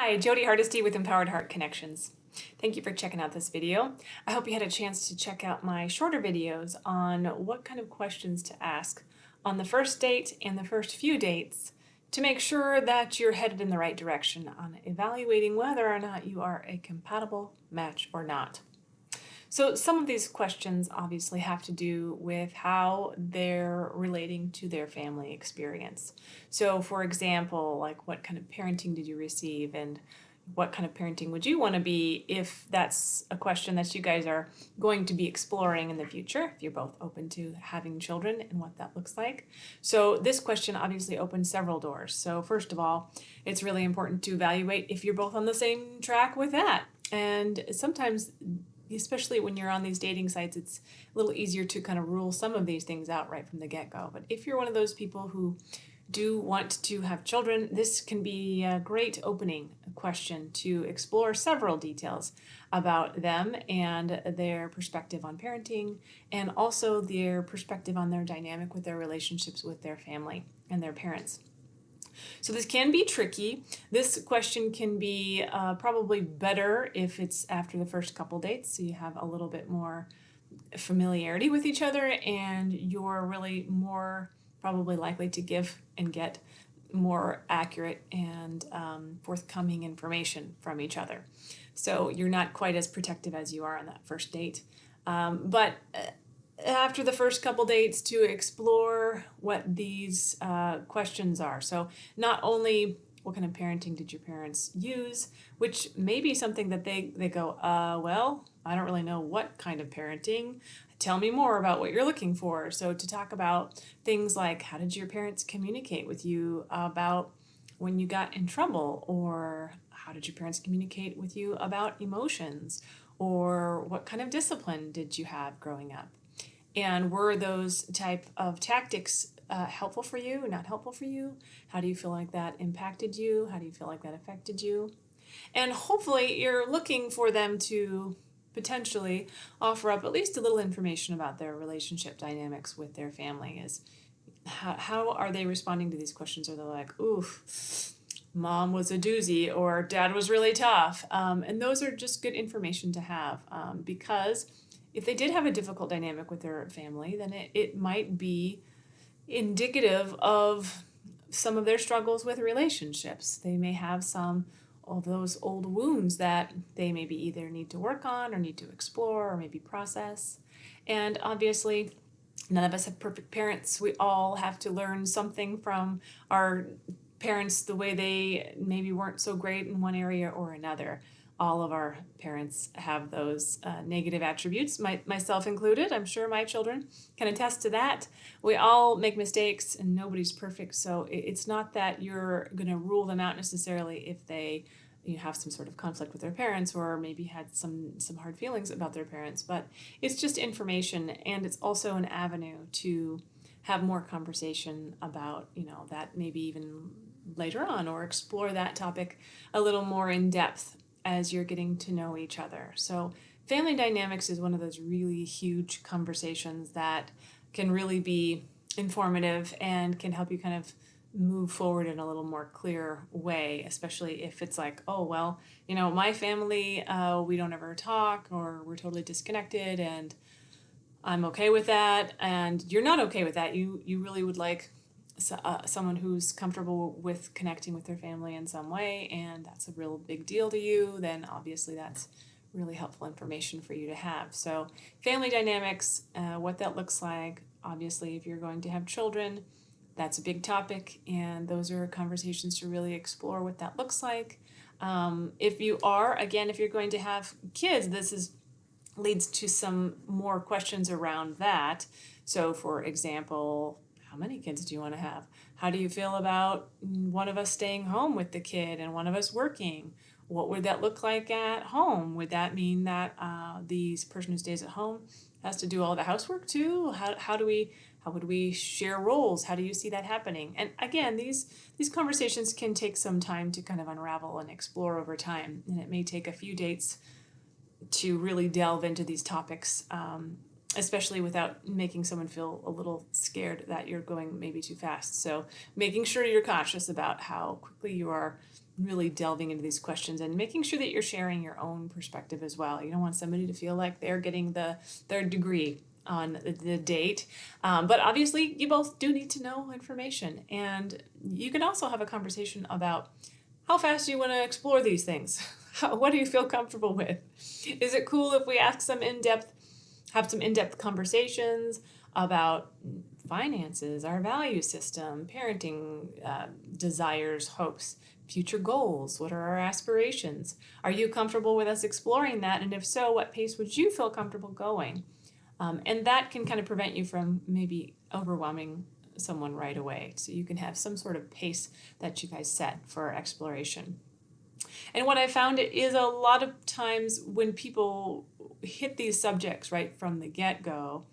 Hi, Jody Hardesty with Empowered Heart Connections. Thank you for checking out this video. I hope you had a chance to check out my shorter videos on what kind of questions to ask on the first date and the first few dates to make sure that you're headed in the right direction on evaluating whether or not you are a compatible match or not. So some of these questions obviously have to do with how they're relating to their family experience. So for example, like what kind of parenting did you receive and what kind of parenting would you want to be if that's a question that you guys are going to be exploring in the future, if you're both open to having children and what that looks like. So this question obviously opens several doors. So first of all, it's really important to evaluate if you're both on the same track with that. And sometimes, especially when you're on these dating sites, it's a little easier to kind of rule some of these things out right from the get-go. But if you're one of those people who do want to have children, this can be a great opening question to explore several details about them and their perspective on parenting, and also their perspective on their dynamic with their relationships with their family and their parents. So this can be tricky. This question can be probably better if it's after the first couple dates, so you have a little bit more familiarity with each other and you're really more probably likely to give and get more accurate and forthcoming information from each other. So you're not quite as protective as you are on that first date. But after the first couple dates, to explore what these questions are. So not only what kind of parenting did your parents use, which may be something that they go, well, I don't really know what kind of parenting. Tell me more about what you're looking for. So to talk about things like, how did your parents communicate with you about when you got in trouble? Or how did your parents communicate with you about emotions? Or what kind of discipline did you have growing up? And were those type of tactics helpful for you, not helpful for you? How do you feel like that impacted you? How do you feel like that affected you? And hopefully you're looking for them to potentially offer up at least a little information about their relationship dynamics with their family. Is how are they responding to these questions? Are they like, oof, mom was a doozy, or dad was really tough? And those are just good information to have, because if they did have a difficult dynamic with their family, then it might be indicative of some of their struggles with relationships. They may have some of those old wounds that they maybe either need to work on or need to explore or maybe process. And obviously, none of us have perfect parents. We all have to learn something from our parents, the way they maybe weren't so great in one area or another. All of our parents have those negative attributes, myself included. I'm sure my children can attest to that. We all make mistakes and nobody's perfect, so it's not that you're going to rule them out necessarily if they have some sort of conflict with their parents or maybe had some hard feelings about their parents, but it's just information, and it's also an avenue to have more conversation about, that maybe even later on, or explore that topic a little more in depth as you're getting to know each other. So family dynamics is one of those really huge conversations that can really be informative and can help you kind of move forward in a little more clear way, especially if it's like, oh, well, my family, we don't ever talk, or we're totally disconnected, and I'm okay with that, and you're not okay with that. You really would like someone who's comfortable with connecting with their family in some way, and that's a real big deal to you, then obviously that's really helpful information for you to have. So family dynamics, what that looks like, obviously if you're going to have children, that's a big topic, and those are conversations to really explore what that looks like. If you're going to have kids, leads to some more questions around that. So for example, how many kids do you want to have? How do you feel about one of us staying home with the kid and one of us working? What would that look like at home? Would that mean that the person who stays at home has to do all the housework too? How would we share roles? How do you see that happening? And again, these conversations can take some time to kind of unravel and explore over time, and it may take a few dates to really delve into these topics, especially without making someone feel a little scared that you're going maybe too fast. So making sure you're cautious about how quickly you are really delving into these questions and making sure that you're sharing your own perspective as well. You don't want somebody to feel like they're getting their degree on the date. But obviously, you both do need to know information. And you can also have a conversation about how fast you want to explore these things. What do you feel comfortable with? Is it cool if we ask have some in-depth conversations about finances, our value system, parenting desires, hopes, future goals? What are our aspirations? Are you comfortable with us exploring that? And if so, what pace would you feel comfortable going? And that can kind of prevent you from maybe overwhelming someone right away. So you can have some sort of pace that you guys set for exploration. And what I found is a lot of times when people hit these subjects right from the get-go,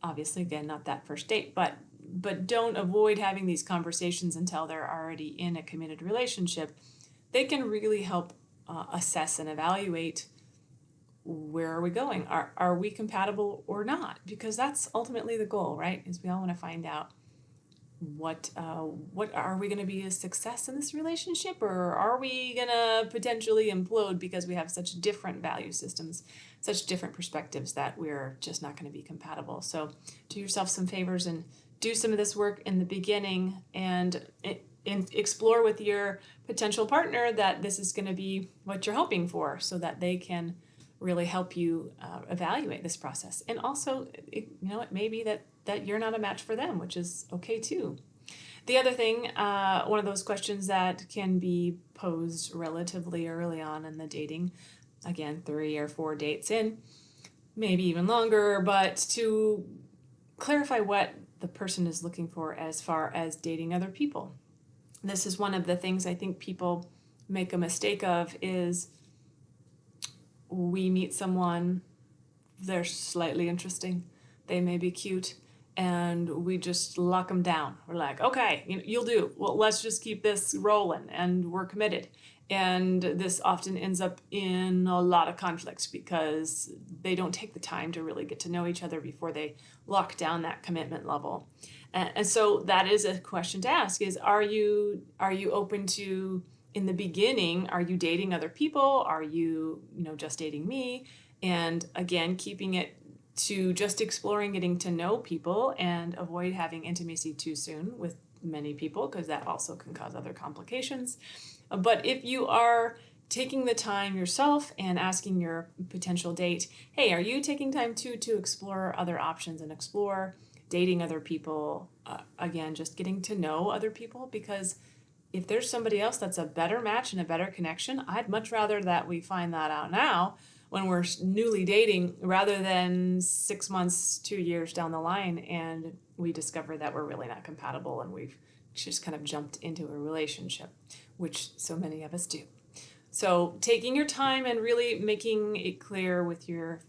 obviously, again, not that first date, but don't avoid having these conversations until they're already in a committed relationship, they can really help assess and evaluate where are we going? Are we compatible or not? Because that's ultimately the goal, right? Is we all want to find out what are we going to be a success in this relationship, or are we going to potentially implode because we have such different value systems, such different perspectives that we're just not going to be compatible. So do yourself some favors and do some of this work in the beginning and explore with your potential partner that this is going to be what you're hoping for, so that they can really help you evaluate this process. And also, it may be that you're not a match for them, which is okay too. The other thing, one of those questions that can be posed relatively early on in the dating, again, 3 or 4 dates in, maybe even longer, but to clarify what the person is looking for as far as dating other people. This is one of the things I think people make a mistake of, is we meet someone, they're slightly interesting, they may be cute, and we just lock them down. We're like, okay, you'll do. Well, let's just keep this rolling, and we're committed. And this often ends up in a lot of conflicts because they don't take the time to really get to know each other before they lock down that commitment level. And so that is a question to ask: is are you open to, in the beginning, are you dating other people? Are you, just dating me? And again, keeping it to just exploring, getting to know people, and avoid having intimacy too soon with many people, because that also can cause other complications. But if you are taking the time yourself and asking your potential date, hey, are you taking time to explore other options and explore dating other people? Again, just getting to know other people, because if there's somebody else that's a better match and a better connection, I'd much rather that we find that out now when we're newly dating, rather than 6 months, 2 years down the line and we discover that we're really not compatible and we've just kind of jumped into a relationship, which so many of us do. So taking your time and really making it clear with your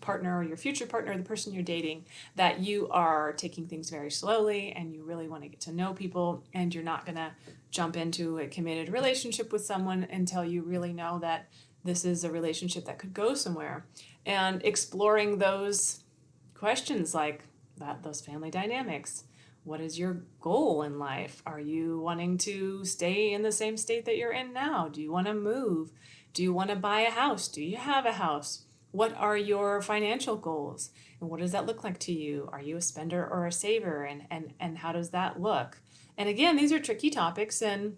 partner or your future partner, the person you're dating, that you are taking things very slowly and you really want to get to know people, and you're not going to jump into a committed relationship with someone until you really know that this is a relationship that could go somewhere. And exploring those questions like that, those family dynamics. What is your goal in life? Are you wanting to stay in the same state that you're in now? Do you want to move? Do you want to buy a house? Do you have a house? What are your financial goals? And what does that look like to you? Are you a spender or a saver? And how does that look? And again, these are tricky topics, and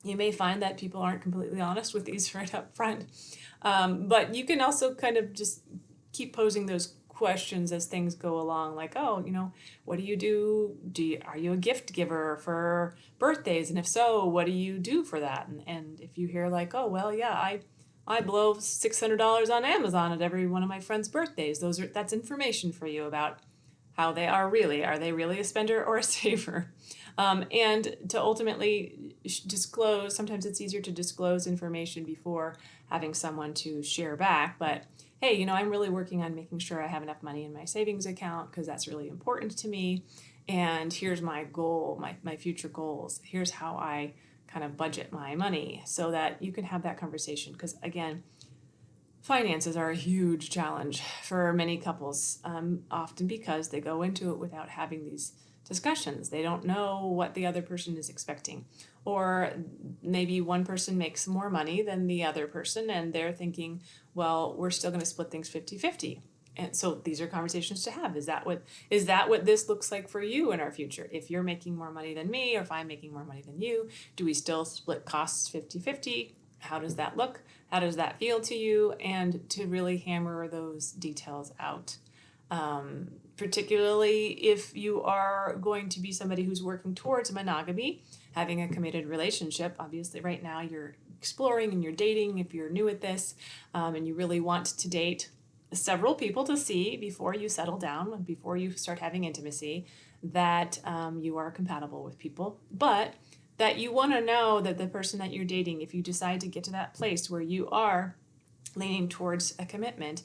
you may find that people aren't completely honest with these right up front. But you can also kind of just keep posing those questions as things go along, like, oh, what do you do? Are you a gift giver for birthdays? And if so, what do you do for that? And if you hear like, oh, well, yeah, I blow $600 on Amazon at every one of my friends' birthdays, that's information for you about how they are really. Are they really a spender or a saver? And to ultimately disclose, sometimes it's easier to disclose information before having someone to share back. But hey, I'm really working on making sure I have enough money in my savings account because that's really important to me. And here's my goal, my future goals. Here's how I kind of budget my money, so that you can have that conversation. Because again, finances are a huge challenge for many couples, often because they go into it without having these discussions. They don't know what the other person is expecting. Or maybe one person makes more money than the other person and they're thinking, well, we're still going to split things 50-50. And so these are conversations to have. Is that what this looks like for you in our future? If you're making more money than me, or if I'm making more money than you, do we still split costs 50-50? How does that look? How does that feel to you? And to really hammer those details out. Particularly if you are going to be somebody who's working towards monogamy, having a committed relationship. Obviously right now you're exploring and you're dating if you're new at this, and you really want to date several people to see before you settle down, before you start having intimacy, that you are compatible with people, but that you want to know that the person that you're dating, if you decide to get to that place where you are leaning towards a commitment,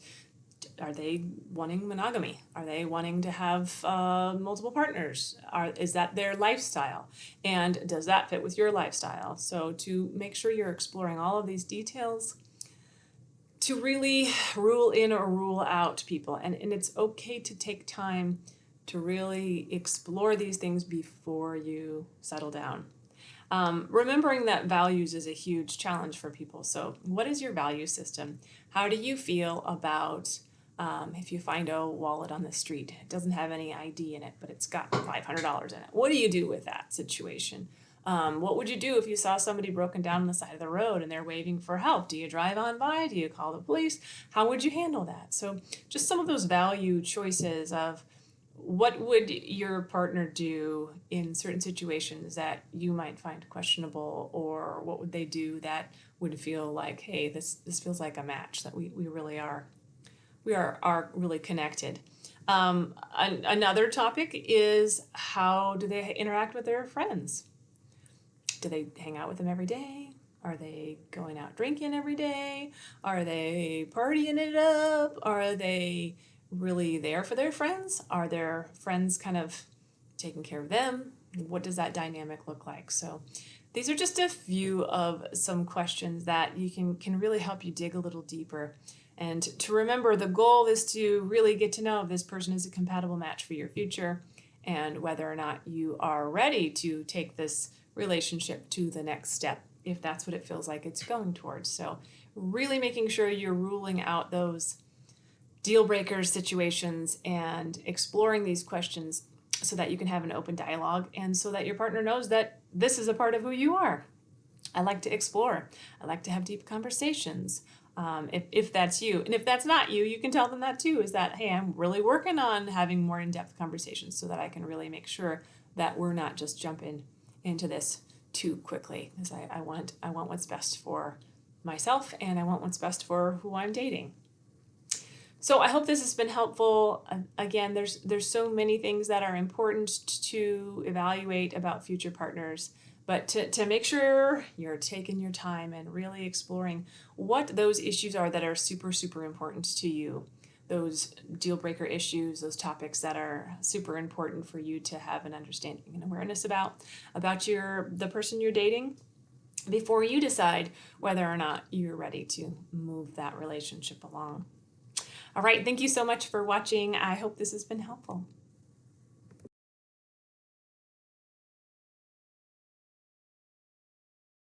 are they wanting monogamy? Are they wanting to have multiple partners? Is that their lifestyle? And does that fit with your lifestyle? So to make sure you're exploring all of these details to really rule in or rule out people. And it's okay to take time to really explore these things before you settle down. Remembering that values is a huge challenge for people. So what is your value system? How do you feel about if you find a wallet on the street, it doesn't have any ID in it, but it's got $500 in it? What do you do with that situation? What would you do if you saw somebody broken down on the side of the road and they're waving for help? Do you drive on by? Do you call the police? How would you handle that? So just some of those value choices of what would your partner do in certain situations that you might find questionable, or what would they do that would feel like, hey, this feels like a match, that we really are really connected. Another topic is, how do they interact with their friends? Do they hang out with them every day? Are they going out drinking every day? Are they partying it up? Are they really there for their friends? Are their friends kind of taking care of them? What does that dynamic look like? So these are just a few of some questions that you can really help you dig a little deeper. And to remember, the goal is to really get to know if this person is a compatible match for your future and whether or not you are ready to take this relationship to the next step, if that's what it feels like it's going towards. So really making sure you're ruling out those deal breaker situations and exploring these questions so that you can have an open dialogue and so that your partner knows that this is a part of who you are. I like to explore. I like to have deep conversations. If that's you. And if that's not you, you can tell them that too, is that, hey, I'm really working on having more in-depth conversations so that I can really make sure that we're not just jumping into this too quickly, because I want what's best for myself and I want what's best for who I'm dating. So I hope this has been helpful. Again, there's so many things that are important to evaluate about future partners, but to make sure you're taking your time and really exploring what those issues are that are super, super important to you. Those deal breaker issues, those topics that are super important for you to have an understanding and awareness about the person you're dating, before you decide whether or not you're ready to move that relationship along. All right, thank you so much for watching. I hope this has been helpful.